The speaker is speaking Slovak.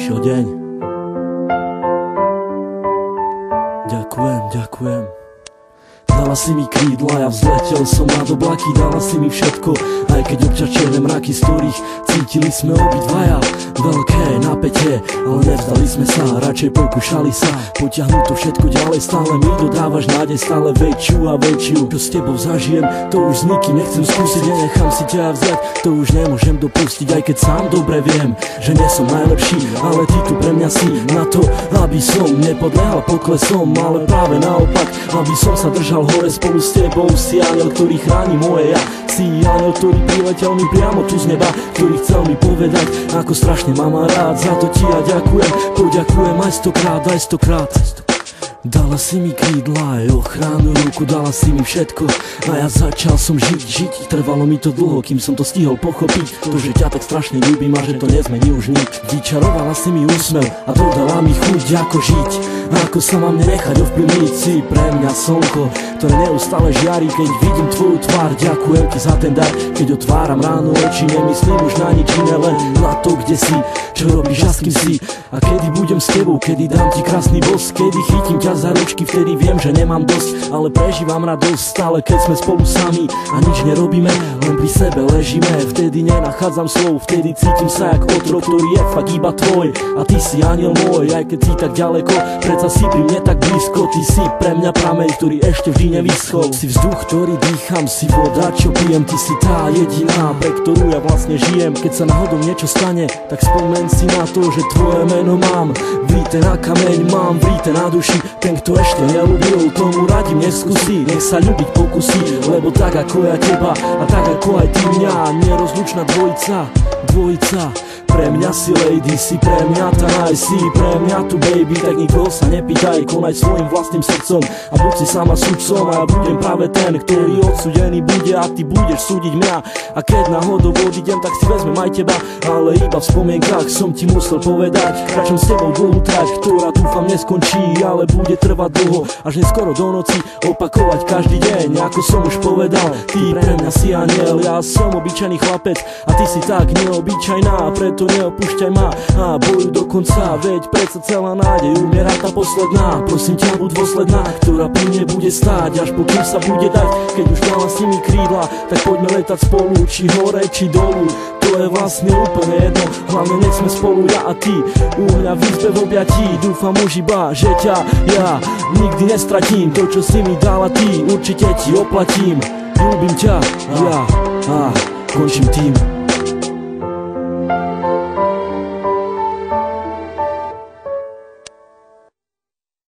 Prišiel deň. Ďakujem. Dala si mi krídla, ja vzletel som nad oblaky. Dala si mi všetko, aj keď občas čierne mraky, z ktorých cítili sme obidvaja veľké napätie, ale nevzdali sme sa, radšej pokúšali sa potiahnuť to všetko ďalej. Stále mi dodávaš nádej, stále väčšiu a väčšiu. Čo s tebou zažijem, to už s nikým nechcem skúsiť. Nenechám si ťa vziať, to už nemôžem dopustiť. Aj keď sám dobre viem, že nie som najlepší, ale ty tu pre mňa si na to, aby som nepodlehal poklesom, ale práve naopak, aby som sa držal hore spolu s tebou. Si aniel, ktorý chráni moje ja. Si aniel, ktorý priletel mi priamo tu z neba, ktorý chcel mi povedať, ako strašne mám rád. Za to ti ja ďakujem, poďakujem aj stokrát. Dala si mi krídla, aj ochranu ruku, dala si mi všetko a ja začal som žiť. Trvalo mi to dlho, kým som to stihol pochopiť, to, že ťa tak strašne ľúbim a že to nezmení už nik. Vyčarovala si mi úsmev a dodala mi chuť, ako žiť, ako sa mám nenechať ovplyvniť. Si pre mňa slnko, ktoré neustále žiari, keď vidím tvoju tvár. Ďakujem ti za ten dar, keď otváram ráno oči, nemyslím už na nič iné, len na to, kde si, čo robíš a s kým si. A kedy budem s tebou, kedy dám ti krásny bosk, kedy chytím ťa za ručky, vtedy viem, že nemám dosť, ale prežívam radosť stále, keď sme spolu sami a nič nerobíme, len pri sebe ležíme. Vtedy nenachádzam slov, vtedy cítim sa jak otrok, ktorý je fakt iba tvoj. A ty si aniel môj, aj keď si tak ďaleko, predsa si pri mne tak blízko. Ty si pre mňa prameň, ktorý ešte vždy nevyschol. Si vzduch, ktorý dýcham, si voda, čo pijem. Ty si tá jediná, pre ktorú ja vlastne žijem. Keď sa náhodou niečo stane, tak spomeň si na to, že tvoje meno mám vrité na kameň, mám vrité na duši. Ten, kto ešte neľúbil, tomu radím neskúsi, nech sa ľúbiť pokusí, lebo tak ako ja teba a tak ako aj ty mňa, nerozlučná dvojica. Pre mňa si lady, si pre mňa tá naj, si pre mňa tu baby, tak nikoho sa nepýtaj, konaj svojim vlastným srdcom a buď si sama sudcom a ja budem práve ten, ktorý odsúdený bude a ty budeš súdiť mňa. A keď náhodou odídem, tak si vezmem aj teba, ale iba v spomienkach som ti musel povedať. Kráčam s tebou dlhú trať, ktorá dúfam neskončí, ale bude trvať dlho, až neskoro do noci, opakovať každý deň, ako som už povedal. Ty pre mňa si aniel, ja som obyčajný chlapec a ty si tak neobyčajná, preto neopúšťaj ma a bojuj do konca, veď predsa celá nádej umiera tá posledná. Prosím ťa, buď dôsledná, ktorá pri mne bude stáť, až pokým sa bude dať. Keď už dala si mi krídla, tak poďme letať spolu, či hore, či dolu, to je vlastne úplne jedno, hlavne nech sme spolu ja a ty, u mňa v izbe v objatí. Dúfam už iba, že ťa ja nikdy nestratím, to čo si mi dala ty, určite ti oplatím. Ľúbim ťa, ja a končím tým.